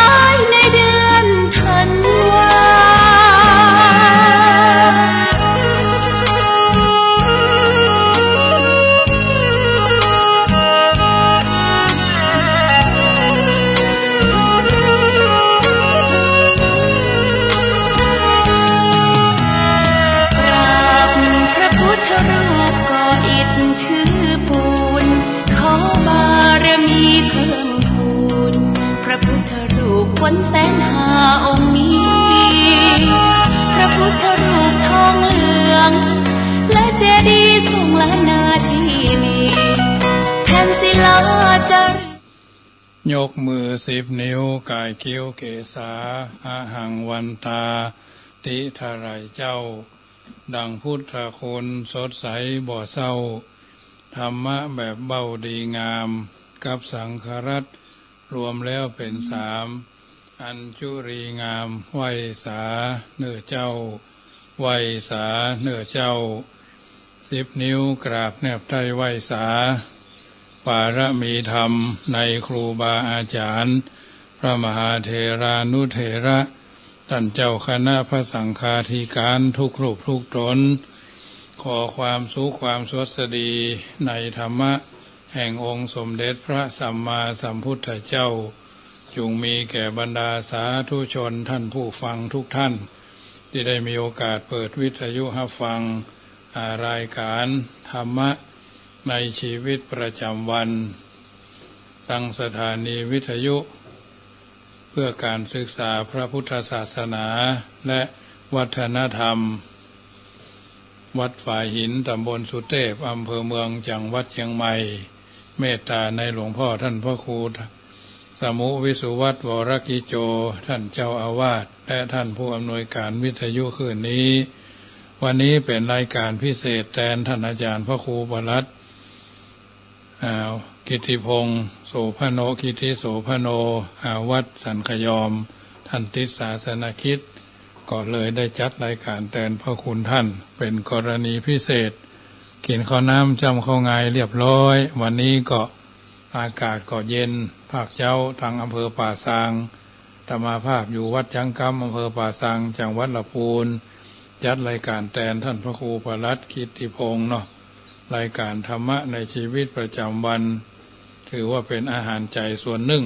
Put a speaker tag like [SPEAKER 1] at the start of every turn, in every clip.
[SPEAKER 1] ายในเดือนธันวาคนแสนหาองค์มีพระพุทธรูปทองเหลืองและเจดีย์ทรงล้านนาที่นี่แผ่นศิลาจารึก
[SPEAKER 2] ยกมือ10 นิ้วกายคิ้วเกษาอาหังวันตาติทะไรเจ้าดังพุทธคุณสดใสบ่เศร้าธรรมะแบบเบาดีงามกับสังฆรัตรวมแล้วเป็น3อัญชุรีงามไหวสาเนื้อเจ้าไหวสาเนื้อเจ้า10 นิ้วกราบแนบไตรไหวสาปารมีธรรมในครูบาอาจารย์พระมหาเถรานุเถระท่านเจ้าคณะพระสังฆาธิการทุกรูปทุกตนขอความสุขความสวัสดีในธรรมะแห่งองค์สมเด็จพระสัมมาสัมพุทธเจ้าจงมีแก่บรรดาสาธุชนท่านผู้ฟังทุกท่านที่ได้มีโอกาสเปิดวิทยุรับฟังรายการธรรมะในชีวิตประจำวันตั้งสถานีวิทยุเพื่อการศึกษาพระพุทธศาสนาและวัฒนธรรมวัดฝ่ายหินตำบลสุเทพอำเภอเมืองจังหวัดเชียงใหม่เมตตาในหลวงพ่อท่านพระครูสมุวิสุวัตรวรกิโจท่านเจ้าอาวาสและท่านผู้อำนวยการวิทยุคืนนี้วันนี้เป็นรายการพิเศษแทนท่านอาจารย์พระครูประหลัดกิติพงศ์โสภโนกิติโสภโนวัดสันขยอมท่านติสศาสนคิดก็เลยได้จัดรายการแทนพระคุณท่านเป็นกรณีพิเศษกินข้าวน้ำจำข้าวไงเรียบร้อยวันนี้ก็อากาศก็เย็นภาคเจ้าทางอำเภอป่าซางธรรมาภาพอยู่วัดจังกำอำเภอป่าซางจังหวัดลำพูนจัดรายการแทนท่านพระครูประหลัดกิติพงศ์เนาะรายการธรรมะในชีวิตประจำวันถือว่าเป็นอาหารใจส่วนหนึ่ง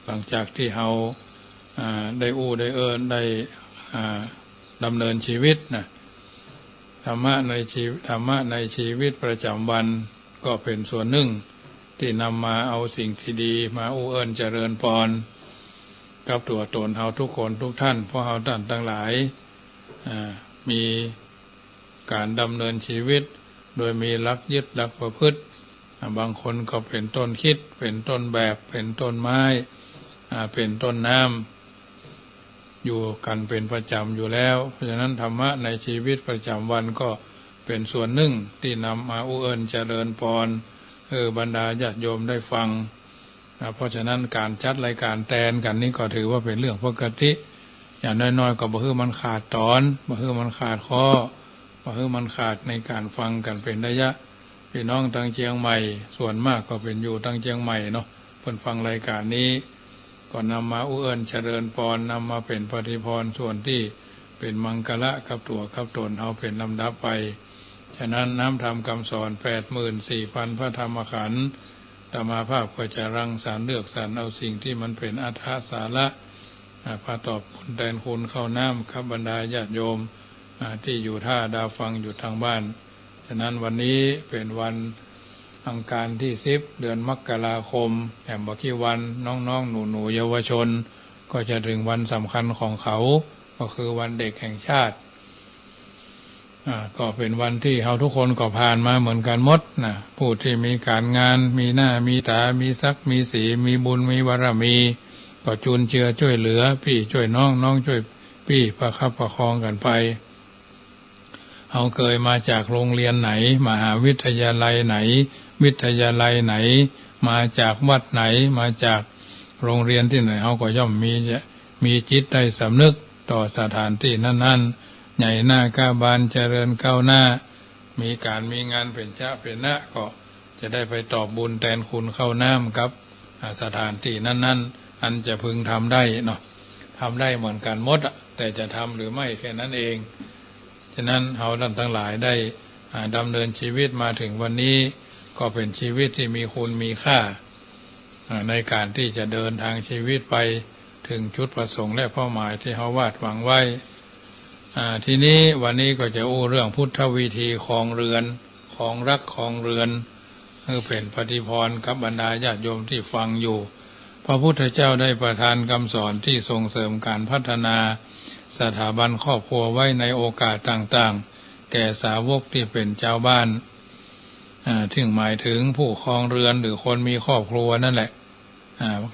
[SPEAKER 2] หลังจากที่เราได้ได้ได้ดำเนินชีวิตนะธรรมะในชีวิตประจำวันก็เป็นส่วนหนึ่งที่นำมาเอาสิ่งที่ดีมาเจริญพรกับตัวตนเราทุกคนทุกท่านเพราะเราท่านทั้งหลายมีการดำเนินชีวิตโดยมีหลักยึดหลักประพฤติบางคนก็เป็นต้นคิดเป็นต้นแบบเป็นต้นไม้เป็นต้นน้ำอยู่กันเป็นประจำอยู่แล้วเพราะฉะนั้นธรรมะในชีวิตประจำวันก็เป็นส่วนหนึ่งที่นำมาเจริญพรบรรดาญาติโยมได้ฟังเพราะฉะนั้นการจัดรายการแทนกันนี้ก็ถือว่าเป็นเรื่องปกติอย่างน้อยๆก็บ่ให้มันขาดตอนบ่ให้มันขาดข้อบ่ให้มันขาดในการฟังกันเป็นระยะพี่น้องทางเชียงใหม่ส่วนมากก็เป็นอยู่ทางเชียงใหม่เนาะเพิ่นฟังรายการนี้ก็นำมาเจริญพรนำมาเป็นปฏิพรส่วนที่เป็นมังคละกับตัวกับตนเอาเป็นลำดับไปฉะนั้นน้ำธรรมคำสอน 84,000 พระธรรมขันธ์ธรรมาภาพก็จะรังสรรค์เลือกสรรเอาสิ่งที่มันเป็นอัตถสาระพาตอบแทนคุณเข้าน้ำครับบรรดาญาติโยมที่อยู่ท่าดาวฟังอยู่ทางบ้านฉะนั้นวันนี้เป็นวันอังคารที่10 เดือนมกราคมแห่งบักกี้วันน้องๆหนูๆเยาวชนก็จะถึงวันสำคัญของเขาก็คือวันเด็กแห่งชาติก็เป็นวันที่เราทุกคนก็ผ่านมาเหมือนกันหมดนะผู้ที่มีการงานมีหน้ามีตามีศักดิ์มีศีลมีบุญมีบารมีก็จุนเจือช่วยเหลือพี่ช่วยน้องน้องช่วยพี่ประคับประคองกันไปเราเคยมาจากโรงเรียนไหนมหาวิทยาลัยไหนวิทยาลัยไหนมาจากวัดไหนมาจากโรงเรียนที่ไหนเราก็ย่อมมีจิตใจสำนึกต่อสถานที่นั้นๆใหญ่หน้ากาบานเจริญก้าวหน้ามีการมีงานเป็นเจ้าเป็นหน้าก็จะได้ไปตอบบุญแทนคุณเข้าน้ำกับสถานที่นั้นๆ อันจะพึงทำได้เนาะทำได้เหมือนกันหมดแต่จะทำหรือไม่แค่นั้นเองฉะนั้นเราท่านทั้งหลายได้ดำเนินชีวิตมาถึงวันนี้ก็เป็นชีวิตที่มีคุณมีค่าในการที่จะเดินทางชีวิตไปถึงจุดประสงค์และเป้าหมายที่เขาวาดหวังไว้ทีนี้วันนี้ก็จะอู้เรื่องพุทธวิธีครองเรือนของรักครองเรือนคือเป็นปฏิพรกับบรรดาญาติโยมที่ฟังอยู่พระพุทธเจ้าได้ประทานคำสอนที่ส่งเสริมการพัฒนาสถาบันครอบครัวไว้ในโอกาสต่างๆแก่สาวกที่เป็นเจ้าบ้านถึงหมายถึงผู้ครองเรือนหรือคนมีครอบครัวนั่นแหละ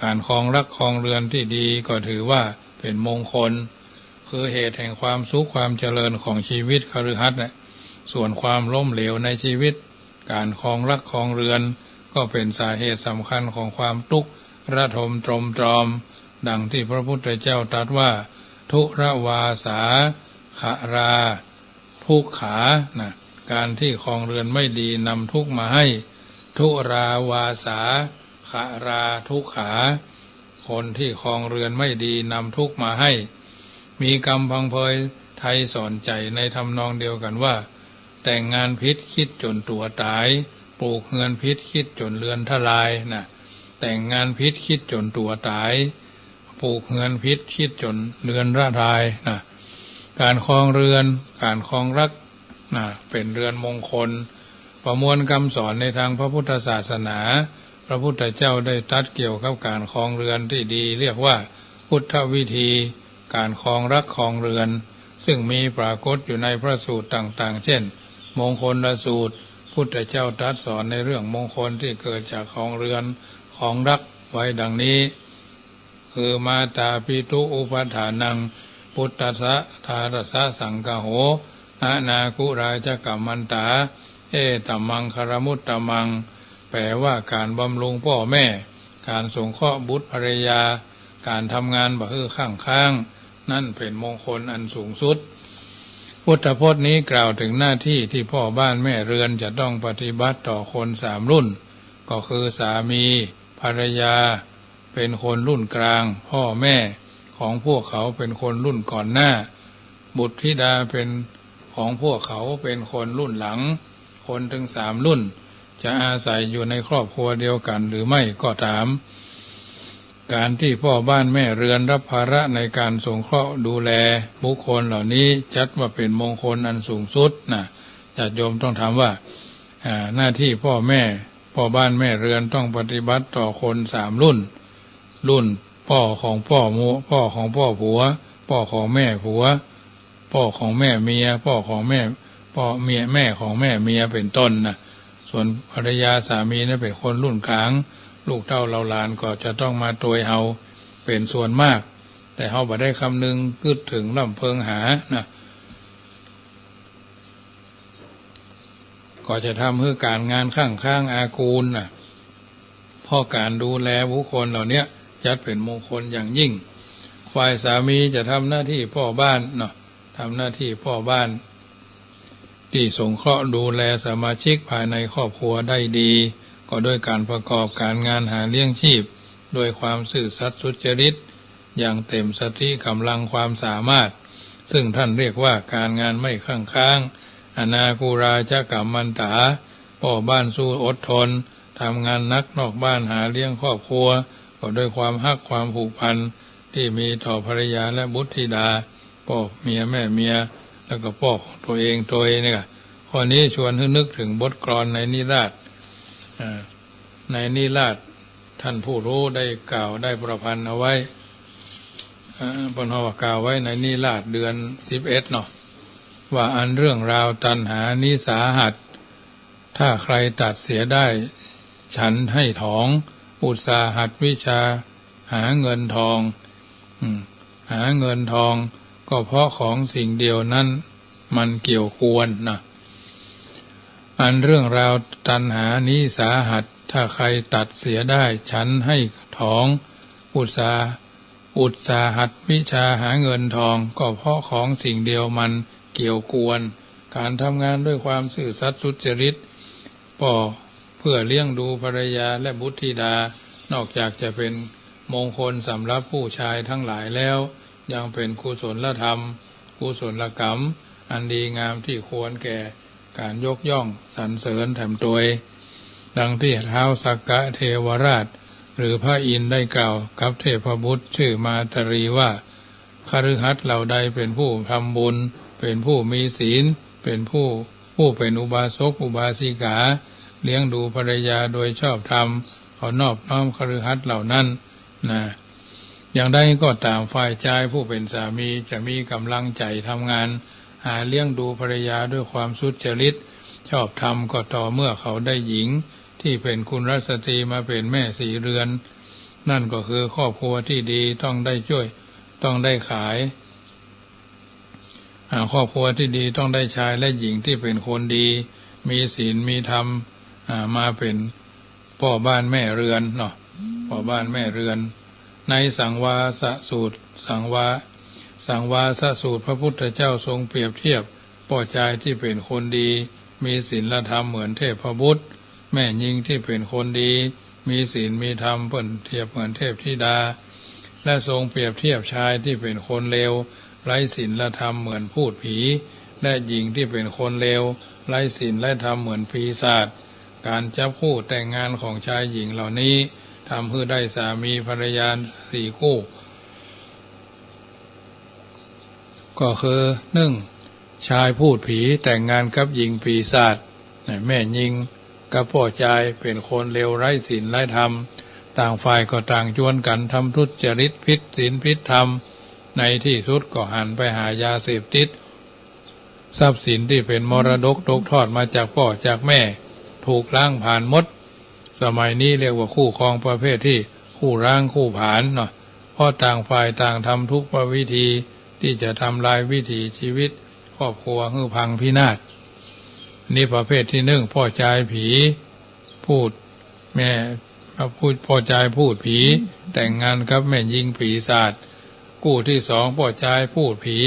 [SPEAKER 2] การครองรักครองเรือนที่ดีก็ถือว่าเป็นมงคลคือเหตุแห่งความสุขความเจริญของชีวิตคฤหัสถ์ส่วนความล้มเหลวในชีวิตการครองรักครองเรือนก็เป็นสาเหตุสำคัญของความทุกข์ระทมตรมตรอมดังที่พระพุทธเจ้าตรัสว่าทุรวาสาขราทุกขานะการที่ครองเรือนไม่ดีนำทุกข์มาให้ทุราวาสาขราทุกขาคนที่ครองเรือนไม่ดีนำทุกข์มาให้มีคำพังเพยไทยสอนใจในทำนองเดียวกันว่าแต่งงานพิษคิดจนตัวตายปลูกเรือนพิษคิดจนเรือนทลายนะแต่งงานพิษคิดจนตัวตายปลูกเรือนพิษคิดจนเรือนทลายนะการครองเรือนการครองรักนะเป็นเรือนมงคลประมวลคำสอนในทางพระพุทธศาสนาพระพุทธเจ้าได้ตรัสเกี่ยวกับการครองเรือนที่ดีเรียกว่าพุทธวิธีการครองรักครองเรือนซึ่งมีปรากฏอยู่ในพระสูตรต่างๆเช่นมงคลสูตรพุทธเจ้าตรัสสอนในเรื่องมงคลที่เกิดจากครองเรือนของรักไว้ดังนี้คือมาตาปิตุอุปถานังพุทธัสสะธารสะสังฆโหอานาคุราชกัมมันตาตัมมังคารมุตตมังแปลว่าการบำรุงพ่อแม่การสงเคราะห์บุตรภรรยาการทำงานบ่ฮือข้างนั่นเป็นมงคลอันสูงสุดพุทธพจน์นี้กล่าวถึงหน้าที่ที่พ่อบ้านแม่เรือนจะต้องปฏิบัติต่อคน3 รุ่นก็คือสามีภรรยาเป็นคนรุ่นกลางพ่อแม่ของพวกเขาเป็นคนรุ่นก่อนหน้าบุตรธิดาเป็นของพวกเขาเป็นคนรุ่นหลังคนถึง3 รุ่นจะอาศัยอยู่ในครอบครัวเดียวกันหรือไม่ก็ตามการที่พ่อบ้านแม่เรือนรับภาระในการสงเคราะห์ดูแลบุคคลเหล่านี้จัดว่าเป็นมงคลอันสูงสุดนะญาติโยมต้องถามว่าหน้าที่พ่อบ้านแม่เรือนต้องปฏิบัติต่อคน3 รุ่นพ่อของพ่อของพ่อผัวพ่อของแม่ผัวพ่อของแม่เมียพ่อของแม่แม่ของแม่เมียเป็นต้นนะส่วนภรรยาสามีนั้นเป็นคนรุ่นกลางลูกเต้าเราหลานก็จะต้องมาตัวยเฮาเป็นส่วนมากแต่เฮาบ่ได้คำนึงกึดถึงลำเพิงหานะก็จะทำให้การงานข้างอากูลนะพ่อการดูแลบุคคลเหล่านี้จัดเป็นมงคลอย่างยิ่งฝ่ายสามีจะทำหน้าที่พ่อบ้านเนาะทำหน้าที่พ่อบ้านที่สงเคราะห์ดูแลสมาชิกภายในครอบครัวได้ดีก็ด้วยการประกอบการงานหาเลี้ยงชีพด้วยความซื่อสัตย์สุจริตอย่างเต็มสติกำลังความสามารถซึ่งท่านเรียกว่าการงานไม่ค้างอนาคุราชกัมมันตาพ่อบ้านสู้อดทนทำงานนักนอกบ้านหาเลี้ยงครอบครัวก็ด้วยความฮักความผูกพันที่มีต่อภรรยาและบุตรธิดาพ่อเมียแม่เมียแล้วก็พ่อของตัวเองเนี่ยข้อนี้ชวนให้นึกถึงบทกลอนในนิราศท่านผู้รู้ได้กล่าวได้ประพันธ์เอาไว้บนหอกล่าวไว้ในนิราศเดือน11เนาะว่าอันเรื่องราวตัณหานิสาหัสถ้าใครตัดเสียได้ฉันให้ถองอุตสาหัสวิชาหาเงินทองก็เพราะของสิ่งเดียวนั้นมันเกี่ยวกวนนะอันเรื่องราวตัณหานิสาหัสถ้าใครตัดเสียได้ฉันให้ถองอุตสาหัสวิชาหาเงินทองก็เพราะของสิ่งเดียวมันเกี่ยวกวนการทำงานด้วยความซื่อสัตย์สุจริตเพื่อเลี้ยงดูภรรยาและบุตรธิดานอกจากจะเป็น มงคลสำหรับผู้ชายทั้งหลายแล้วยังเป็นกุศลธรรมกุศลกรรมอันดีงามที่ควรแก่การยกย่องสรรเสริญแถมตัวดังที่ท้าวสักกะเทวราชหรือพระอินทร์ได้กล่าวกับเทพบุตรชื่อมาตรีว่าคฤหัสถ์เหล่าใดเป็นผู้ทำบุญเป็นผู้มีศีลเป็นผู้เป็นอุบาสกอุบาสิกาเลี้ยงดูภรรยาโดยชอบธรรมเขานอบน้อมคฤหัสถ์เหล่านั้นนะอย่างใดก็ตามฝ่ายชายผู้เป็นสามีจะมีกำลังใจทำงานหาเลี้ยงดูภรรยาด้วยความสุจริตชอบธรรมก็ต่อเมื่อเขาได้หญิงที่เป็นคุณรัสตรีมาเป็นแม่สีเรือนนั่นก็คือครอบครัวที่ดีต้องได้ช่วยต้องได้ขายครอบครัวที่ดีต้องได้ชายและหญิงที่เป็นคนดีมีศีลมีธรรมมาเป็นพ่อบ้านแม่เรือนเนาะพ่อบ้านแม่เรือนในสังวาสสูตรสังวาสสูตรพระพุทธเจ้าทรงเปรียบเทียบพ่อชายที่เป็นคนดีมีศีลธรรมเหมือนเทพบุตรแม่หญิงที่เป็นคนดีมีศีลมีธรรมเปรียบเทียบเหมือนเทพธิดาและทรงเปรียบเทียบชายที่เป็นคนเลวไร้ศีลธรรมเหมือนพูดผีและหญิงที่เป็นคนเลวไร้ศีลและธรรมเหมือนปีศาจการจับคู่แต่งงานของชายหญิงเหล่านี้ทำให้ได้สามีภรรยา4 คู่ก็คือ1ชายพูดผีแต่งงานกับหญิงปีศาจแม่หญิงกับพ่อชายเป็นคนเลวไร้ศีลไร้ธรรมต่างฝ่ายก็ต่างชวนกันทำทุจริตผิดศีลผิดธรรมในที่สุดก็หันไปหายาเสพติดทรัพย์สินที่เป็นมรดกตกทอดมาจากพ่อจากแม่ถูกล้างผ่านหมดสมัยนี้เรียกว่าคู่ครองประเภทที่คู่ร้างคู่ผานเนาะเพราะต่างฝ่ายต่างทำทุกวิธีที่จะทำลายวิถีชีวิตครอบครัวให้พังพินาศนี่ประเภทที่1พ่อชายผีพูดแม่พ่อชายพูดผีแต่งงานกับแม่หญิงปีศาจคู่ที่2พ่อชายพูดผี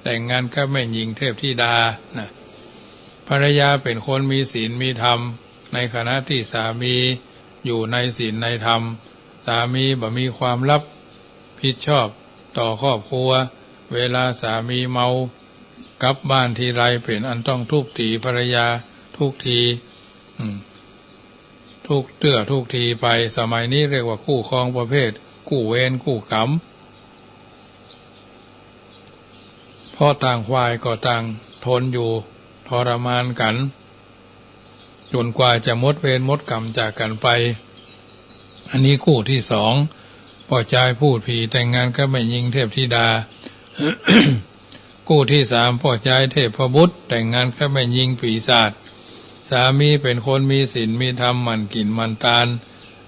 [SPEAKER 2] แต่งงานกับแม่หญิงเทพธิดานะภรรยาเป็นคนมีศีลมีธรรมในขณะที่สามีอยู่ในศีลในธรรมสามีบ่มีความรับผิดชอบต่อครอบครัวเวลาสามีเมากลับบ้านทีไรเป็นอันต้องทุบตีภรรยาทุกทีทุกเตื้อทุกทีไปสมัยนี้เรียกว่าคู่ครองประเภทคู่เวรคู่กรรมเพราะต่างฝ่ายก็ต่างทนอยู่ทรมานกันจนกว่าจะหมดเวรหมดกรรมจากกันไปอันนี้คู่ที่2พ่อชายพูดผีแต่งงานกับแม่หญิงเทพธิดา คู่ที่3พ่อชายเทพบุตรแต่งงานกับแม่หญิงปีศาจสามีเป็นคนมีศีลมีธรรมหมั่นกินหมั่นทาน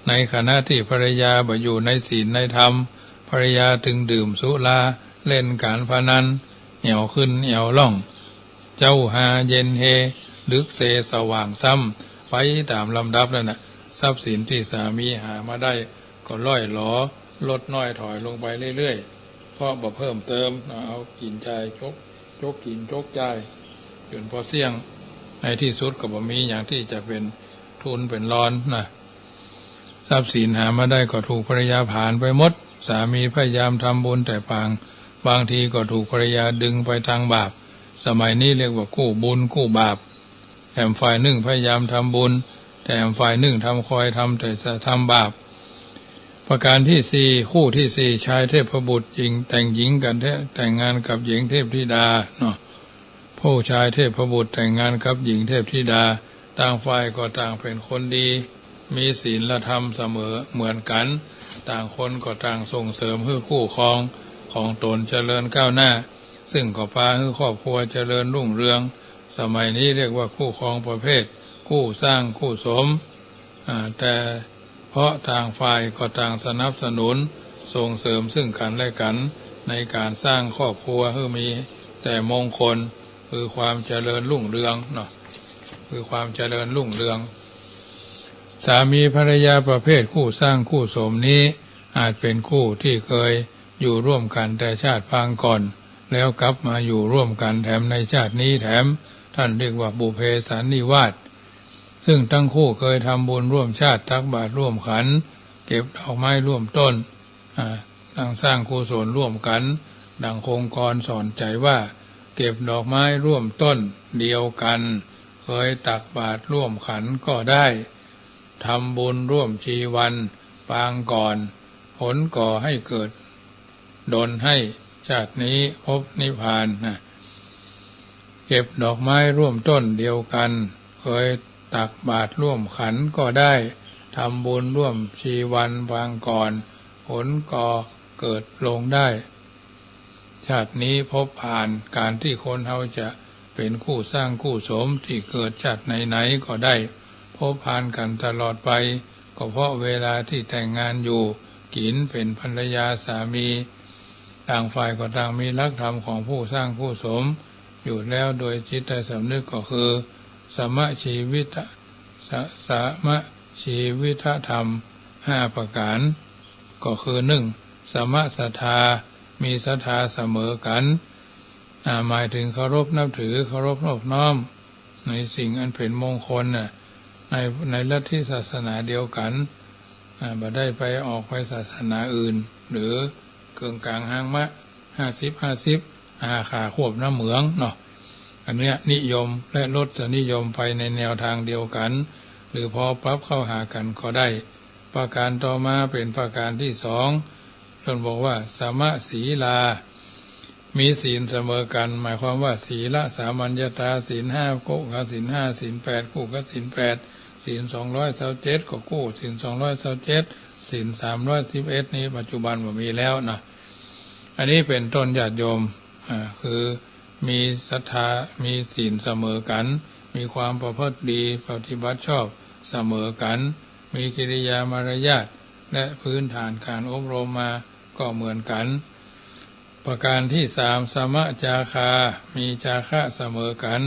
[SPEAKER 2] ในขณะที่ภรรยาบ่อยู่ในศีลในธรรมภรรยาถึงดื่มสุราเล่นการพนันเหี่ยวขึ้นเหี่ยวล่องเจ้าหาเย็นเฮลึกเสสว่างซ้ำไปตามลำดับนั่นน่ะทรัพย์สินที่สามีหามาได้ก็ล่อยหลอลดน้อยถอยลงไปเรื่อยๆเพราะบ่เพิ่มเติมเอากินใจจกกินจกใจจนพอเสี่ยงในที่สุดก็บ่มีอย่างที่จะเป็นทุนเป็นร้อนนะทรัพย์สินหามาได้ก็ถูกภรรยาผ่านไปหมดสามีพยายามทำบุญแต่บางทีก็ถูกภรรยาดึงไปทางบาปสมัยนี้เรียกว่าคู่บุญคู่บาปแถมฝ่ายหนึ่งพยายามทำบุญแถมฝ่ายหนึ่งคอยทำแต่จะทำบาปประการที่4คู่ที่4ชายเทพบุตรหญิงแต่งหญิงกันแต่งงานกับหญิงเทพธิดาเนาะผู้ชายเทพบุตรแต่งงานกับหญิงเทพธิดาต่างฝ่ายก็ต่างเป็นคนดีมีศีลธรรมเสมอเหมือนกันต่างคนก็ต่างส่งเสริมให้คู่ครองของตนเจริญก้าวหน้าซึ่งก็พาให้ครอบครัวเจริญรุ่งเรืองสมัยนี้เรียกว่าคู่ครองประเภทคู่สร้างคู่สมแต่เพราะต่างฝ่ายก็ต่างสนับสนุนส่งเสริมซึ่งกันและกันในการสร้างครอบครัวให้มีแต่มงคลคือความเจริญรุ่งเรืองเนาะคือความเจริญรุ่งเรืองสามีภรรยาประเภทคู่สร้างคู่สมนี้อาจเป็นคู่ที่เคยอยู่ร่วมกันแต่ชาติปางก่อนแล้วกลับมาอยู่ร่วมกันแถมในชาตินี้แถมท่านเรียกว่าบุพเพสันนิวาสซึ่งทั้งคู่เคยทำบุญร่วมชาติตักบาตรร่วมขันเก็บดอกไม้ร่วมต้น ดังสร้างกุศลร่วมกันดังโครงกรสอนใจว่าเก็บดอกไม้ร่วมต้นเดียวกันเคยตักบาตรร่วมขันก็ได้ทำบุญร่วมชีวันปางก่อนผลก่อให้เกิดดลให้ชาตินี้พบนิพพานนะเก็บดอกไม้ร่วมต้นเดียวกันเคยตักบาตรร่วมขันก็ได้ทำบุญร่วมชีวันปางก่อนผลก่อเกิดลงได้ชาตินี้พบผ่านการที่คนเราจะเป็นคู่สร้างคู่สมที่เกิดชาติไหนๆก็ได้พบผ่านกันตลอดไปก็เพราะเวลาที่แต่งงานอยู่กินเป็นภรรยาสามีต่างฝ่ายก็ต่างมีหลักธรรมของผู้สร้างคู่สมอยู่แล้วโดยจิตใจสำนึกก็คือสมะชีวิตสมะชีวิตธรรม5ประการก็คือ1สมะศรัทธามีศรัทธาเสมอกันหมายถึงเคารพนับถือเคารพนอบน้อมในสิ่งอันเป็นมงคลในลัทธิศาสนาเดียวกันบ่ได้ไปออกไปศาสนาอื่นหรือเกิงกลางห้างมะ50ขาควบน้ำเหมืองเนาะอันเนี้ยนิยมและลดจะนิยมไปในแนวทางเดียวกันหรือพอปรับเข้าหากันก็ได้ประการต่อมาเป็นประการที่2ท่านบอกว่าสมะศีลามีศีลเสมอกันหมายความว่าศีลสามัญญตาศีล5คู่กับศีล5ศีล8คู่กับศีล8ศีล227ก็คู่ศีล227ศีล311นี้ปัจจุบันบ่มีแล้วนะอันนี้เป็นต้นญาติโยมคือมีศรัทธามีศีลเสมอกันมีความประพฤติดีปฏิบัติชอบเสมอกันมีกิริยามารยาทและพื้นฐานการอบรมมาก็เหมือนกันประการที่3สมะจาคามีจาคะเสมอกัน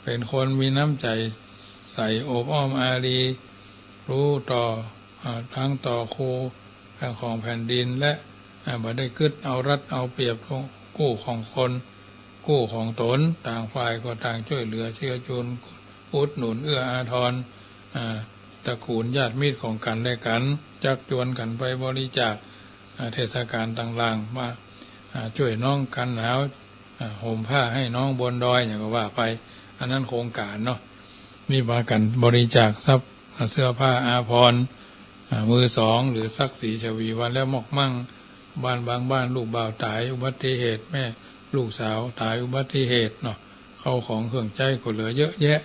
[SPEAKER 2] เป็นคนมีน้ำใจใส่อบอ้อมอารีรู้ต่อทั้งต่อครูของแผ่นดินและบ่ได้กึดเอารัดเอาเปรียบกู้ของคนกู้ของตนต่างฝ่ายก็ต่างช่วยเหลือเชื้อจุนอุดหนุนเอื้ออาทรตระกูลญาติมิตรของกันและกันจักจวนกันไปบริจาคเทศกาลต่างๆมาช่วยน้องกันหนาวห่มผ้าให้น้องบนดอยอย่างก็ว่าไปอันนั้นโครงการเนาะมีมากันบริจาคทรัพย์เสื้อผ้าอาภรณ์มือสองหรือซักสีชวีวันแล้วหมกมั่งบ้านบางบ้านลูกบ่าวตายอุบัติเหตุแม่ลูกสาวตายอุบัติเหตุเนาะเข้าของเครื่องใจก็เหลือเยอะแยะ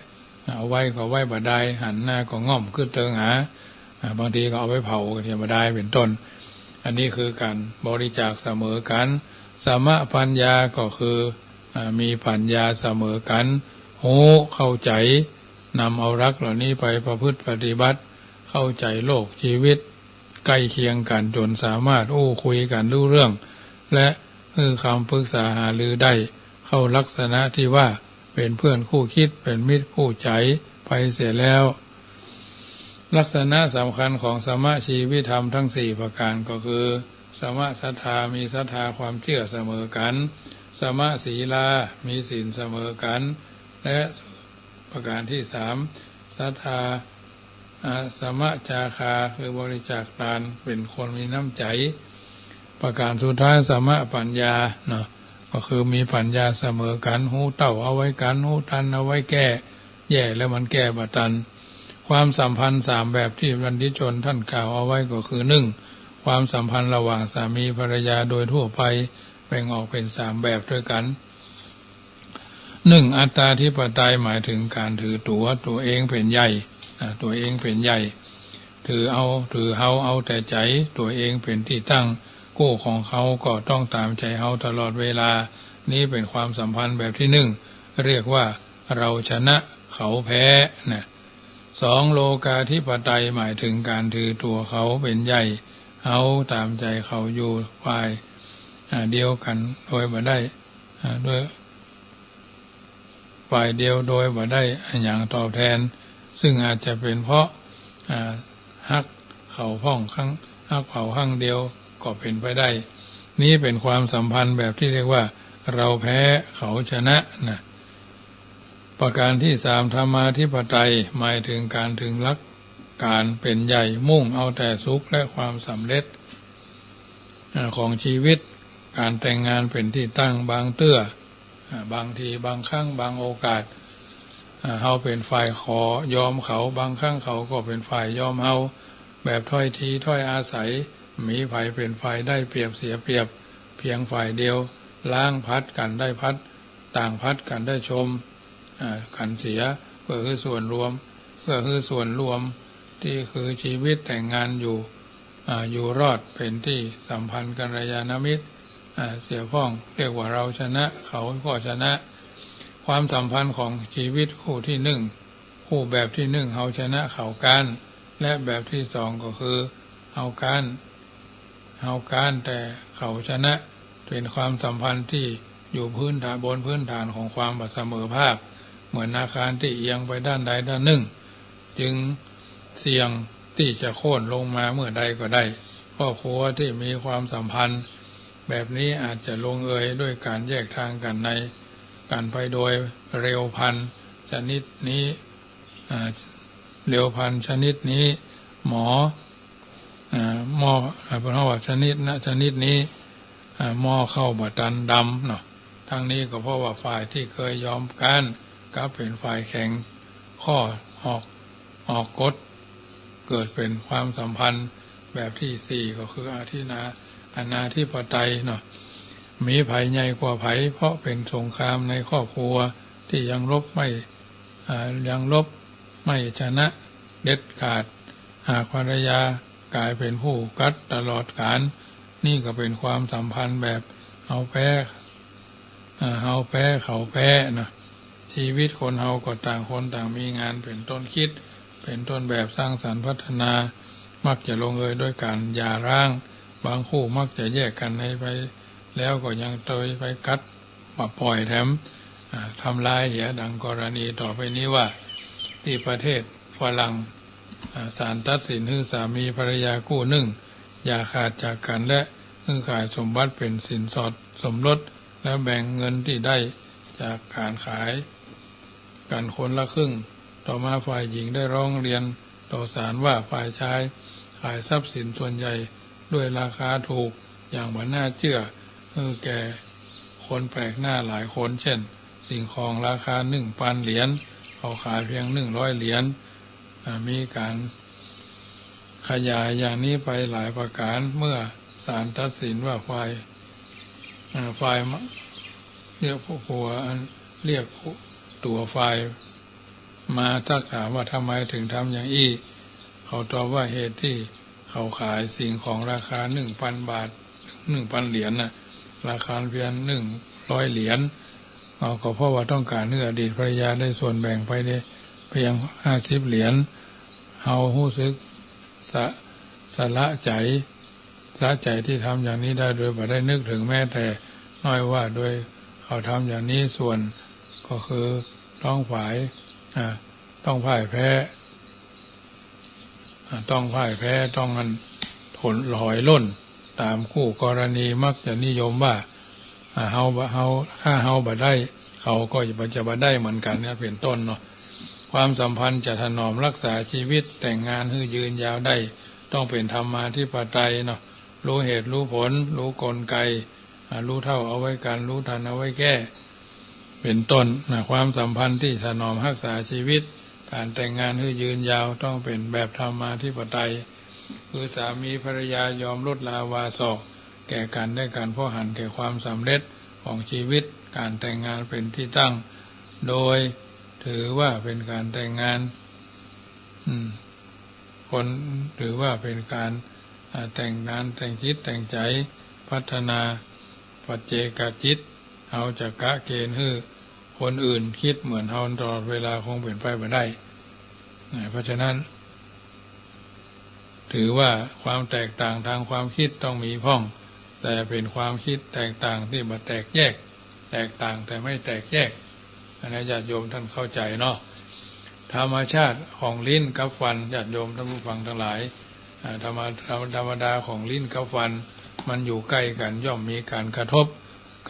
[SPEAKER 2] เอาไว้ก็ไว้บ่ได้หันหน้าก็ง่อมขึ้นเติงหาบางทีก็เอาไปเผากันที่บ่ได้เป็นต้นอันนี้คือการบริจาคเสมอกันสมะปัญญาก็คือมีปัญญาเสมอกันเข้าใจนำเอารักเหล่านี้ไปประพฤติปฏิบัติเข้าใจโลกชีวิตใกล้เคียงกันจนสามารถคุยกันรู้เรื่องและคำปรึกษาหารือได้เข้าลักษณะที่ว่าเป็นเพื่อนคู่คิดเป็นมิตรคู่ใจไปเสียแล้วลักษณะสำคัญของสมะชีวิตธรรมทั้ง4ประการก็คือสมะศรัทธามีศรัทธาความเชื่อเสมอกันสมะศีลามีศีลเสมอกันและประการที่3ศรัทธาสมะจาคาคือบริจาคทานเป็นคนมีน้ำใจประการสุดท้ายสมะปัญญาเนาะก็คือมีปัญญาเสมอกันหูเต่าเอาไว้กันหูทันเอาไว้แก้แย่แล้วมันแก้บ่ทันความสัมพันธ์3แบบที่บรรพชนท่านกล่าวเอาไว้ก็คือ1ความสัมพันธ์ระหว่างสามีภรรยาโดยทั่วไปแบ่งออกเป็น3แบบด้วยกัน1อัตตาธิปไตยหมายถึงการถือตัวเองเป็นใหญ่ตัวเองเป็นใหญ่ถือเฮาเอาแต่ใจตัวเองเป็นที่ตั้งกู้ของเขาก็ต้องตามใจเฮาตลอดเวลานี้เป็นความสัมพันธ์แบบที่1เรียกว่าเราชนะเขาแพ้นะ2โลกาธิปไตยหมายถึงการถือตัวเขาเป็นใหญ่เอาตามใจเขาอยู่ฝ่ายเดียวกันโดยบ่ได้ด้วยฝ่ายเดียวโดยบ่ได้อย่างตอบแทนซึ่งอาจจะเป็นเพราะฮักเขาพ่องข้างฮักเผาข้างเดียวก็เป็นไปได้นี้เป็นความสัมพันธ์แบบที่เรียกว่าเราแพ้เขาชนะนะประการที่3ธรรมาธิปไตยหมายถึงการถึงหลักการเป็นใหญ่มุ่งเอาแต่สุขและความสำเร็จ ของชีวิตการแต่งงานเป็นที่ตั้งบางเตื้อบางทีบางครั้งบางโอกาสเฮาเป็นฝ่ายขอยอมเขาบางครั้งเขาก็เป็นฝ่ายยอมเฮาแบบถ้อยทีถ้อยอาศัยมีไผเป็นฝ่ายได้เปรียบเสียเปรียบเพียงฝ่ายเดียวล้างพัดกันได้พัดต่างพัดกันได้ชมกันเสียเพื่อคือส่วนรวมเพื่อคือส่วนรวมที่คือชีวิตแต่งงานอยู่รอดเป็นที่สัมพันธ์กัลยาณมิตรเสียพ้องเรียกว่าเราชนะเขาก็ชนะความสัมพันธ์ของชีวิตคู่ที่หนึ่งคู่แบบที่หนึ่งเฮาชนะเขากันและแบบที่สองก็คือเฮากันแต่เขาชนะเป็นความสัมพันธ์ที่อยู่พื้นฐานบนพื้นฐานของความเสมอภาคเหมือนอาคารที่เอียงไปด้านใดด้านหนึ่งจึงเสี่ยงที่จะโค่นลงมาเมื่อใดก็ได้ครอบครัวที่มีความสัมพันธ์แบบนี้อาจจะลงเอยด้วยการแยกทางกันในการไปโดยเร็วพันชนิดนี้เร็วพันชนิดนี้หมอเพราะว่าชนิดนี้หม้อเข้าบตันดำเนาะทั้งนี้ก็เพราะว่าฝ่ายที่เคยยอมกันก็เป็นฝ่ายแข็งข้อออกกฎเกิดเป็นความสัมพันธ์แบบที่สี่ก็คืออนาธิปไตยเนาะมีไผใหญ่กว่าไผเพราะเป็นสงครามในครอบครัวที่ยังลบไม่ชนะเด็ดขาดหากภรรยากลายเป็นผู้กัดตลอดกาลนี่ก็เป็นความสัมพันธ์แบบเขาแพ้เขาแพ้นะชีวิตคนเฮาก็ต่างคนต่างมีงานเป็นต้นคิดเป็นต้นแบบสร้างสรรค์พัฒนามักจะลงเอยด้วยการหย่าร้างบางคู่มักจะแยกกันไปแล้วก็ยังเตยไปกัดมาปล่อยแถมทำลายเหียดังกรณีต่อไปนี้ว่าที่ประเทศฝรั่งศาลตัดสินให้สามีภรรยาคู่หนึ่งอย่าขาดจากกันและขายสมบัติเป็นสินสอดสมรสและแบ่งเงินที่ได้จากการขายกันคนละครึ่งต่อมาฝ่ายหญิงได้ร้องเรียนต่อศาลว่าฝ่ายชายขายทรัพย์สินส่วนใหญ่ด้วยราคาถูกอย่างบ่น่าเชื่อแก่คนแปลกหน้าหลายคนเช่นสิ่งของราคา 1,000 เหรียญเขาขายเพียง100 เหรียญมีการขยายอย่างนี้ไปหลายประการเมื่อศาลตัดสินว่าฝ่ายเรียกผู้ผัวเรียกตัวฝ่ายมาซักถามว่าทำไมถึงทำอย่างอี้เขาตอบว่าเหตุที่เขาขายสิ่งของราคา 1,000 บาท 1,000 เหรียญน่ะราคาเพียง100 เหรียญเขาก็เพราะว่าต้องการอดีตภรรยาได้ส่วนแบ่งไปได้เพียง50 เหรียญเฮารู้สึกสะใจที่ทำอย่างนี้ได้โดยบ่ได้นึกถึงแม้แต่น้อยว่าโดยเขาทำอย่างนี้ส่วนก็คือต้องพ่ายแพ้ต้องทนลอยล่นตามคู่กรณีมักจะนิยมว่าถ้าเฮาบ่ได้เขาก็จะบ่ได้เหมือนกันเนี่ยเป็นต้นเนาะความสัมพันธ์จะถนอมรักษาชีวิตแต่งงานให้ยืนยาวได้ต้องเป็นธรรมาธิปไตยเนาะรู้เหตุรู้ผลรู้กลไกรู้เท่าเอาไว้กันรู้ทันเอาไว้แก้เป็นต้นนะความสัมพันธ์ที่ถนอมรักษาชีวิตการแต่งงานให้ยืนยาวต้องเป็นแบบธรรมาธิปไตยคือสามีภรรยายอมลดลาวาสอกแก่กันได้การพ่อหันแก่ความสำเร็จของชีวิตการแต่งงานเป็นที่ตั้งโดยถือว่าเป็นการแต่งงานคนถือว่าเป็นการแต่งงานแต่งจิตแต่งใจพัฒนาปัจเจกจิตเอาจากกะเกณฑ์ให้คนอื่นคิดเหมือนเฮาตลอดเวลาคงเป็นไปไม่ได้เพราะฉะนั้นถือว่าความแตกต่างทางความคิดต้องมีพ้องแต่เป็นความคิดแตกต่างที่บ่แตกแยกแตกต่างแต่ไม่แตกแยกอันนี้ญาติโยมท่านเข้าใจเนาะธรรมชาติของลิ้นกับฟันญาติโยมท่านผู้ฟังทั้งหลายธรรมดาของลิ้นกับฟันมันอยู่ใกล้กันย่อมมีการกระทบ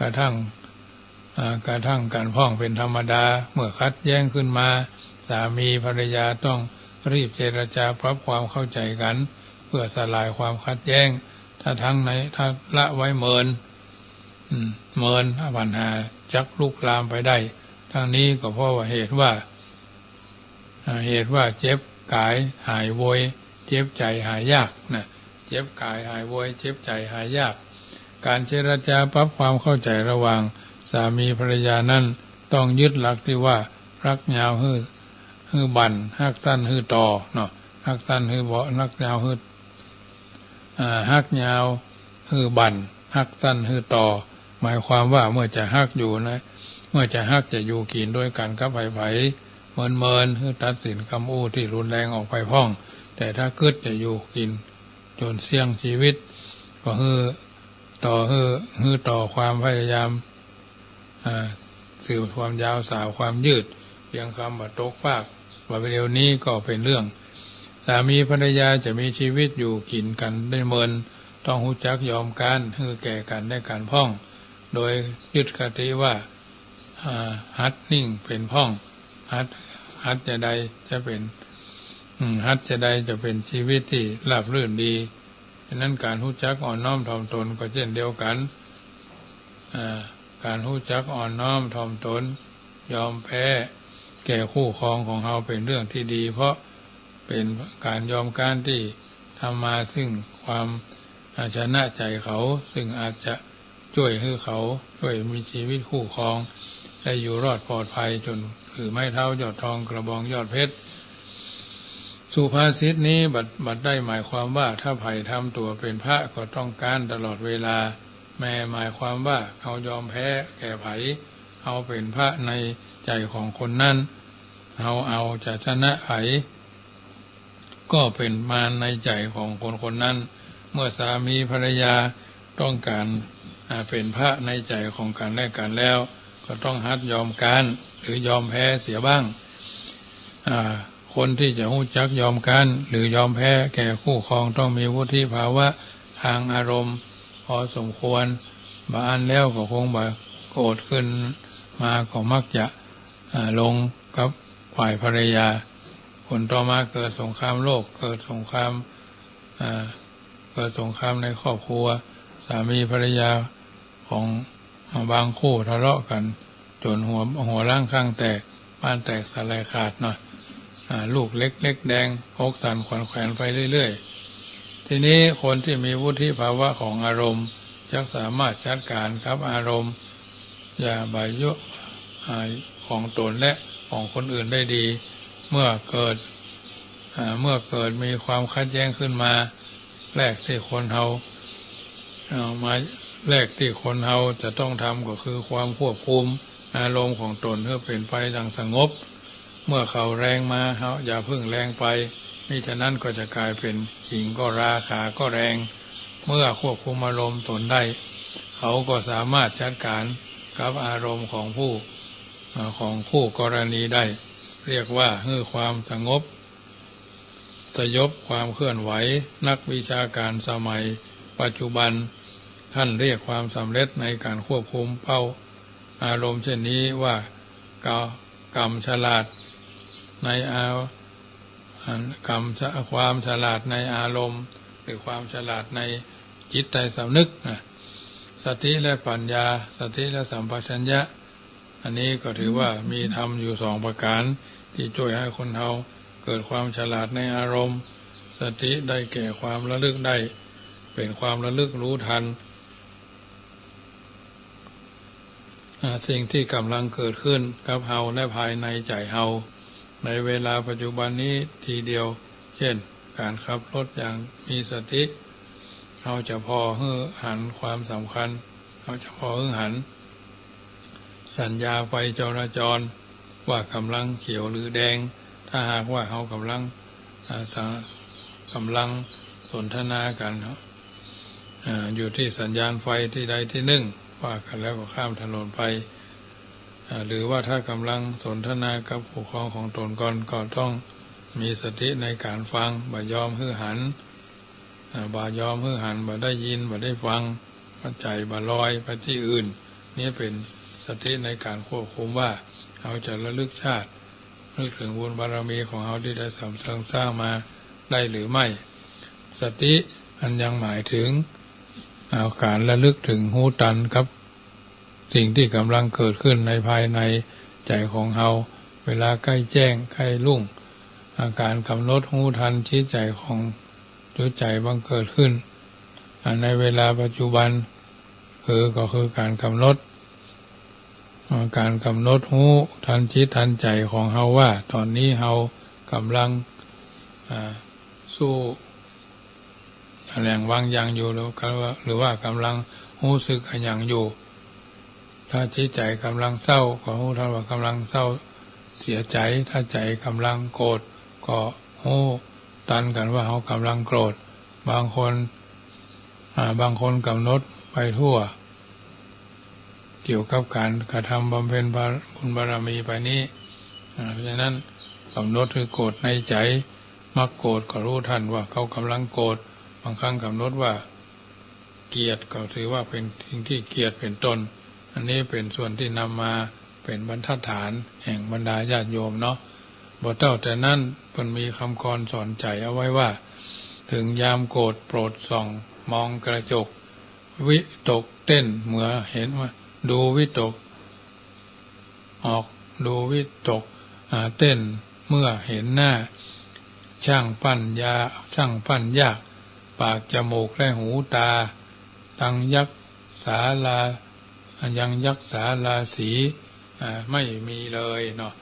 [SPEAKER 2] กระทั่งการพ้องเป็นธรรมดาเมื่อคัดแย้งขึ้นมาสามีภรรยาต้องรีบเจรจาปรับความเข้าใจกันเพื่อสลายความขัดแย้ง ถ้าทางไหนถ้าละไว้เมินปัญหาจักลุกลามไปได้ทางนี้ก็เพราะว่าเหตุว่าเจ็บกายหายโวยเจ็บใจหายยากนะเจ็บกายหายโวยเจ็บใจหายยากการเจรจาปรับความเข้าใจระหว่างสามีภรรยานั้นต้องยึดหลักที่ว่ารักยาวฮือบันฮักสั้นฮือต่อเนาะฮักสั้นฮือเบารักยาวฮือฮักยาวฮือบันฮักสั้นฮือต่อหมายความว่าเมื่อจะฮักอยู่นะเมื่อจะฮักจะอยู่กินด้วยกันกับไผเมินฮือตัดสินคำอู้ที่รุนแรงออกไปพ้องแต่ถ้าคิดจะอยู่กินจนเสี่ยงชีวิตก็ฮือต่อความพยายามสื่อความยาวสาวความยืดเพียงคำว่าตกปากว่าเร็วนี้ก็เป็นเรื่องสามีภรรยาจะมีชีวิตอยู่กินกันได้เมินต้องรู้จักยอมกันฮือแก่กันได้การพ้องโดยยึดคติว่าฮัดนิ่งเป็นพ้องฮัดจะใดจะเป็นฮัดจะใดจะเป็นชีวิตที่ราบรื่นดีฉะนั้นการรู้จักอ่อนน้อมถ่อมตนก็เช่นเดียวกันการรู้จักอ่อนน้อมถ่อมตนยอมแพ้แก่คู่ครองของเราเป็นเรื่องที่ดีเพราะเป็นการยอมการที่ทำมาซึ่งความชนะใจเขาซึ่งอาจจะช่วยให้เขาช่วยมีชีวิตคู่ครองได้อยู่รอดปลอดภัยจนถือไม้เท้ายอดทองกระบองยอดเพชรสุภาษิตนี้บัดได้หมายความว่าถ้าไผ่ทำตัวเป็นพระก็ต้องการตลอดเวลาแม้หมายความว่าเขายอมแพ้แก่ไผ่เอาเป็นพระในใจของคนนั้นเอาจะชนะไผ่ก็เป็นมารในใจของคนนั้นเมื่อสามีภรรยาต้องการเป็นพระในใจของกันและกันแล้วก็ต้องหัดยอมกันหรือยอมแพ้เสียบ้างคนที่จะรู้จักยอมกันหรือยอมแพ้แก่คู่ครองต้องมีวุฒิภาวะทางอารมณ์พอสมควรบางอันแล้วก็คงบ่โกรธขึ้นมาก็มักจะลงกับฝ่ายภรรยาผลต่อมาเกิดสงครามโลกเกิดสงครามในครอบครัวสามีภรรยาของบางคู่ทะเลาะกันจนหัวร่างข้างแตกบ้านแตกสลายขาดเนาะลูกเล็กแดงอกสั่นขวัญแขวนไปเรื่อยๆทีนี้คนที่มีวุฒิภาวะของอารมณ์จะสามารถจัดการกับอารมณ์อย่าบายุของตนและของคนอื่นได้ดีเมื่อเกิดมีความขัดแย้งขึ้นมาแรกที่คนเฮาจะต้องทำก็คือความควบคุมอารมณ์ของตนเพื่อเป็นไปดังสงบเมื่อเขาแรงมาเฮาอย่าพึ่งแรงไปมิฉะนั้นก็จะกลายเป็นขิงก็ราขาก็แรงเมื่อควบคุมอารมณ์ตนได้เขาก็สามารถจัดการกับอารมณ์ของคู่กรณีได้เรียกว่าความสงบสยบความเคลื่อนไหวนักวิชาการสมัยปัจจุบันท่านเรียกความสำเร็จในการควบคุมเป้าอารมณ์เช่นนี้ว่ากรรมฉลาดในความฉลาดในอารมณ์หรือความฉลาดในจิตใจสำนึกสติและปัญญาสติและสัมปชัญญะอันนี้ก็ถือว่ามีธรรมอยู่2ประการที่ช่วยให้คนเราเกิดความฉลาดในอารมณ์สติได้แก่ความระลึกได้เป็นความระลึกรู้ทันสิ่งที่กำลังเกิดขึ้นกับเฮาและภายในใจเฮาในเวลาปัจจุบันนี้ทีเดียวเช่นการขับรถอย่างมีสติเฮาจะพอหันความสำคัญเฮาจะพอหันสัญญาไฟจราจรว่ากำลังเขียวหรือแดงถ้าหากว่าเขากำลังสนทนากันอยู่ที่สัญญาณไฟที่ใดที่หนึ่งว่ากันแล้วก็ข้ามถนนไปหรือว่าถ้ากำลังสนทนากับผู้ครองของตนก่อนก็ต้องมีสติในการฟังบ่ยอมหันบ่ได้ยินบ่ได้ฟังใจบ่ลอยไปที่อื่นนี่เป็นสติในการควบคุมว่าเราจะระลึกชาตินึกถึงบุญบารมีของเราที่ได้สร้างมาได้หรือไม่สติอันยังหมายถึง เอาการระลึกถึงหูตันครับสิ่งที่กำลังเกิดขึ้นในภายในใจของเราเวลาใกล้แจ้งใกล้รุ่งอาการกำหนดหูทันชี้ใจของตัวใจบังเกิดขึ้นในเวลาปัจจุบันก็คือการกำหนดหูทันจิตทันใจของเฮาว่าตอนนี้เฮากำลังสู้แรงวางอย่างอยู่หรือว่ากำลังรู้สึกอย่างอยู่ถ้าจิตใจกำลังเศร้าก็รู้ทันว่ากำลังเศร้าเสียใจถ้าใจกำลังโกรธก็รู้ทันกันว่าเฮากำลังโกรธบางคนกำหนดไปทั่วเกี่ยวกับการกระทำบำเพ็ญบุญบารมีไปนี้เพราะฉะนั้นกำหนดคือโกรธในใจมักโกรธก็รู้ทันว่าเขากำลังโกรธบางครั้งกำหนดว่าเกลียดก็ถือว่าเป็นสิ่งที่เกลียดเป็นต้นอันนี้เป็นส่วนที่นำมาเป็นบรรทัดฐานแห่งบรรดาญาติโยมเนาะบ่เท่าแต่นั้นเพิ่นมีคำกรสอนใจเอาไว้ว่าถึงยามโกรธโปรดส่องมองกระจกวิตกเต้นเมื่อเห็นว่าดูวิตกออกดูวิตกเต้นเมื่อเห็นหน้าช่างปั้นยากปากจมูกและหูตายังยักษาราศีไม่มีเลยเนาะ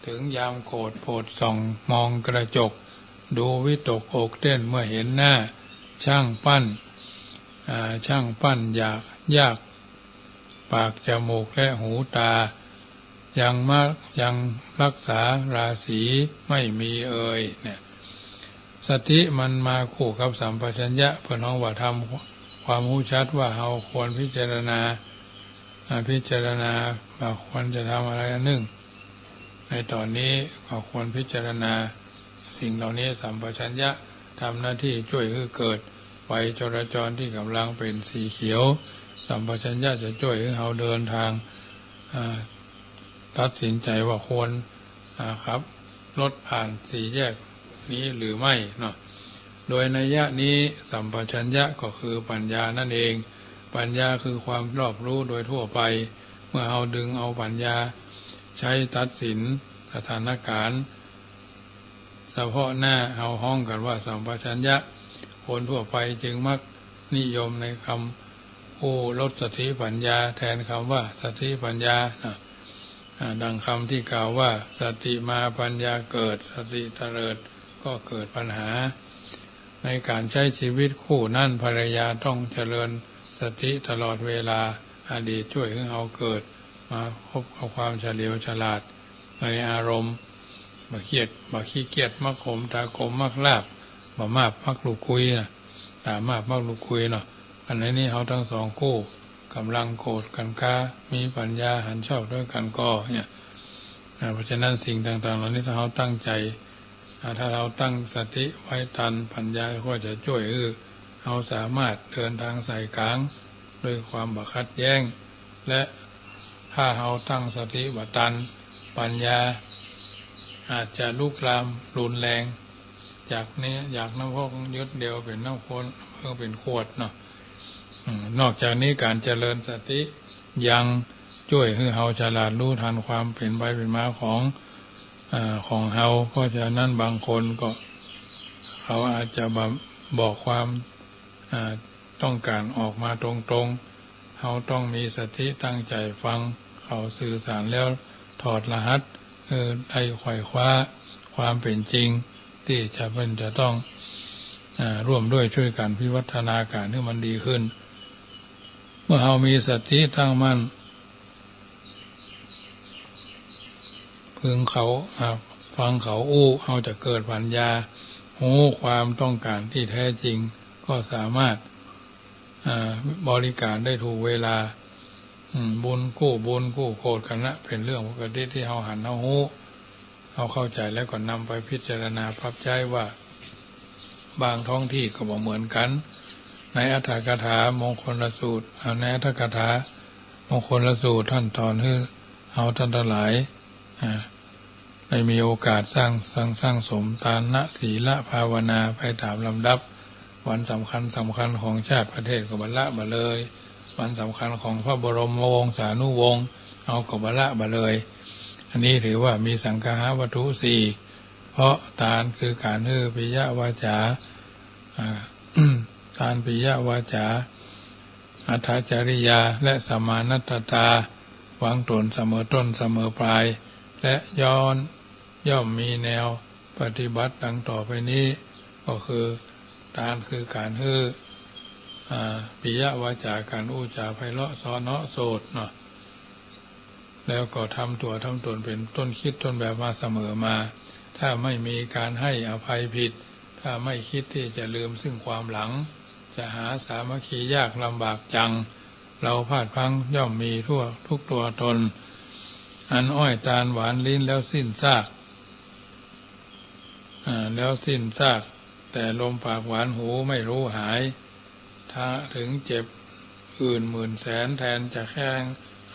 [SPEAKER 2] ถึงยามโกรธโปรดส่องมองกระจกดูวิตกอกเต้นเมื่อเห็นหน้าช่างปั้นยากปากจมูกและหูตายังรักษาราศีไม่มีเนี่ยสติมันมาคู่กับสัมปชัญญะเพื่อน้องว่าทำความรู้ชัดว่าเราควรพิจารณาว่าควรจะทำอะไรหนึ่งในตอนนี้ก็ควรพิจารณาสิ่งเหล่านี้สัมปชัญญะทำหน้าที่ช่วยให้เกิดไฟจราจรที่กำลังเป็นสีเขียวสัมปชัญญะจะช่วยให้เราเดินทางตัดสินใจว่าควรครับรถผ่านสี่แยกนี้หรือไม่เนาะโดยนัยยะนี้สัมปชัญญะก็คือปัญญานั่นเองปัญญาคือความรอบรู้โดยทั่วไปเมื่อเราดึงเอาปัญญาใช้ตัดสินสถานการณ์เฉพาะหน้าเอาห้องกันว่าสัมปชัญญะคนทั่วไปจึงมักนิยมในคำผู้ลดสติปัญญาแทนคำว่าสติปัญญาดังคำที่กล่าวว่าสติมาปัญญาเกิดสติเตลิดก็เกิดปัญหาในการใช้ชีวิตคู่นั่นภรรยาต้องเจริญสติตลอดเวลาอดีตช่วยให้เราเกิดมาพบกับความเฉลียวฉลาดในอารมณ์บ่ขี้เกียจมักขมตาคมมักลาบบ่มาบมักลูกคุยนะตามาบมักลูกคุยเนาะอันนี้เขาทั้งสองคู่กำลังโกรธกันค้ามีปัญญาหันชอบด้วยกันก็เนี่ยเพราะฉะนั้นสิ่งต่างๆเหล่านี้ถ้าเราตั้งใจถ้าเราตั้งสติไว้ทันปัญญาก็จะช่วยเราสามารถเดินทางสายกลางด้วยความบ่ขัดแย้งและถ้าเราตั้งสติบ่ทันปัญญาอาจจะลุกลามรุนแรงจากนี้อยากน้ำพอกยึดเดียวเป็นน้ำข้นเพิ่งเป็นขวดเนาะนอกจากนี้การเจริญสติยังช่วยให้เราฉลาดรู้ทันความเป็นไปเป็นมาของเราเพราะฉะนั้นบางคนก็เขาอาจจะบอกความต้องการออกมาตรงๆเราต้องมีสติตั้งใจฟังเขาสื่อสารแล้วถอดรหัสได้ไขว่คว้าความเป็นจริงที่จะต้องร่วมด้วยช่วยกันพิวัฒนาการให้มันดีขึ้นเมื่อเรามีสติตั้งมั่นพึงเขาฟังเขาเราจะเกิดปัญญารู้ความต้องการที่แท้จริงก็สามารถบริการได้ถูกเวลาบุญกู้โกรธกันนะเป็นเรื่องปกติที่เราหันเรารู้เราเข้าใจแล้วก็นำไปพิจารณาปรับใช้ว่าบางท้องที่ก็บอกเหมือนกันในอัตถกถามงคลสูตรในอัตถกถามงคลสูตรท่านตอนให้เอาท่านทั้งหลายได้มีโอกาสสร้างสมทานศีลภาวนาไปตามลำดับ วันสำคัญของชาติประเทศก็บรรละบ่เลยวันสำคัญของพระบรมวงศานุวงศ์เอาก็บรรละบ่เลยอันนี้ถือว่ามีสังฆะวัตถุสี่เพราะทานคือการปิยวาจาทานปิยวาจาอัตถจริยาและสมานัตตาวางตนเสมอต้นเสมอปลายและย่อมมีแนวปฏิบัติดังต่อไปนี้ก็คือทานคือการปิยวาจาการอู้จาไพเราะซ้อเนาะโสดเนาะแล้วก็ทำตนเป็นต้นคิดต้นแบบมาเสมอมาถ้าไม่มีการให้อภัยผิดถ้าไม่คิดที่จะลืมซึ่งความหลังจะหาสามัคคียากลำบากจังเราพลาดพลั้งย่อมมีทุกตัวตนอันอ้อยตาลหวานลิ้นแล้วสิ้นซากแต่ลมปากหวานหูไม่รู้หายถ้าถึงเจ็บอื่นหมื่นแสนแทนจะแค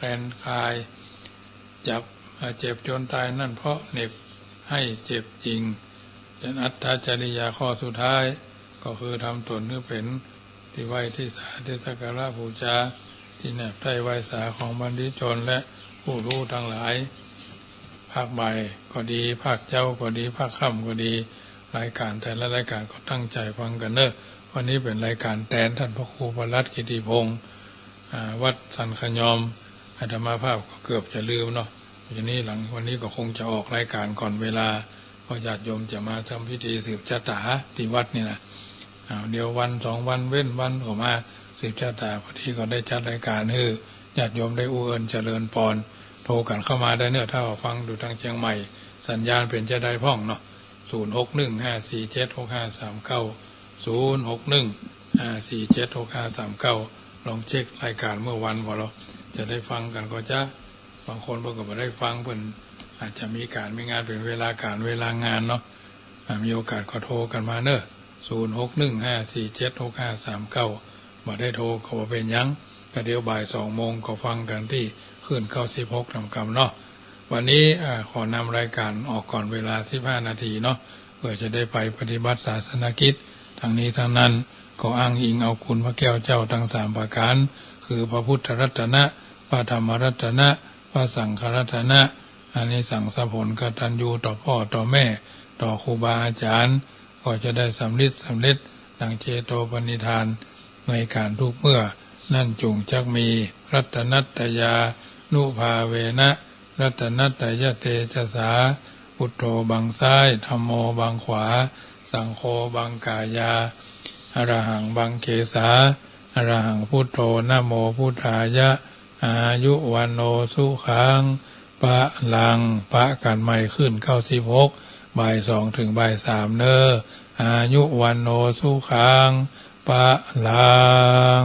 [SPEAKER 2] ลนคลายเจ็บจนตายนั่นเพราะเหน็บให้เจ็บจริงเป็นอัตถจริยาข้อสุดท้ายก็คือทำตนให้เป็นที่ไหวที่สาที่สักการะบูชาที่แนบใต้ไหวสาของบัณฑิตชนและผู้รู้ทั้งหลายภาคบ่ายก็ดีภาคเจ้าก็ดีภาคค่ำก็ดีรายการแต่ละรายการก็ตั้งใจฟังกันเนอะวันนี้เป็นรายการแทนท่านพระครูประหลัดกิติพงศ์วัดสันขยอมอาตมาภาพก็เกือบจะลืมเนาะทีนี้หลังวันนี้ก็คงจะออกรายการก่อนเวลาเพราะญาติโยมจะมาทำพิธีสืบชะตาที่วัดนี่นะเดี๋ยววัน2 วันเว้นวันก็มาสืบชะตาพอดีก็ได้จัดรายการญาติโยมได้อู้เอิญเจริญพรโทรกันเข้ามาได้เนอะถ้าฟังดูทางเชียงใหม่สัญญาณเป็นจะได้พ่องเนาะ06154765390615476539ลองเช็ครายการเมื่อวันพอเราจะได้ฟังกันก็จะบางคนเพิ่งก็ไม่ได้ฟังเพิ่นอาจจะมีงานเป็นเวลางานเนาะมีโอกาสก็โทรกันมาเนอะ0615476539มาได้โทรก็บ่เป็นยังก็เดี๋ยวบ่าย2 โมงก็ฟังกันที่ขึ้น96นำกำเนาะวันนี้ขอนำรายการออกก่อนเวลา15 นาทีเนาะเพื่อจะได้ไปปฏิบัติศาสนกิจทั้งนี้ทั้งนั้นก็อ้างอิงเอาคุณพระแก้วเจ้าทั้ง3ประการคือพระพุทธรัตนะพระธรรมรัตนะพระสังฆรัตนะอานิสงส์ผลกตัญญูต่อพ่อต่อแม่ต่อครูบาอาจารย์ก็จะได้สำเร็จดังเจโตปณิธานในการทุกเมื่อนั่นจุงจักมีรัตนัตยานุภาเวนะรัตนัตยเตชะสาพุทโธบังซ้ายธัมโมบังขวาสังโฆบังกายาอรหังบังเขสาอรหังพุทโธนะโมพุทธายะอายุวันโนสุขังปะลังปะกันใหม่ขึ้น96บ่าย2 ถึงบ่าย3เนออายุวันโนสุขังปะลัง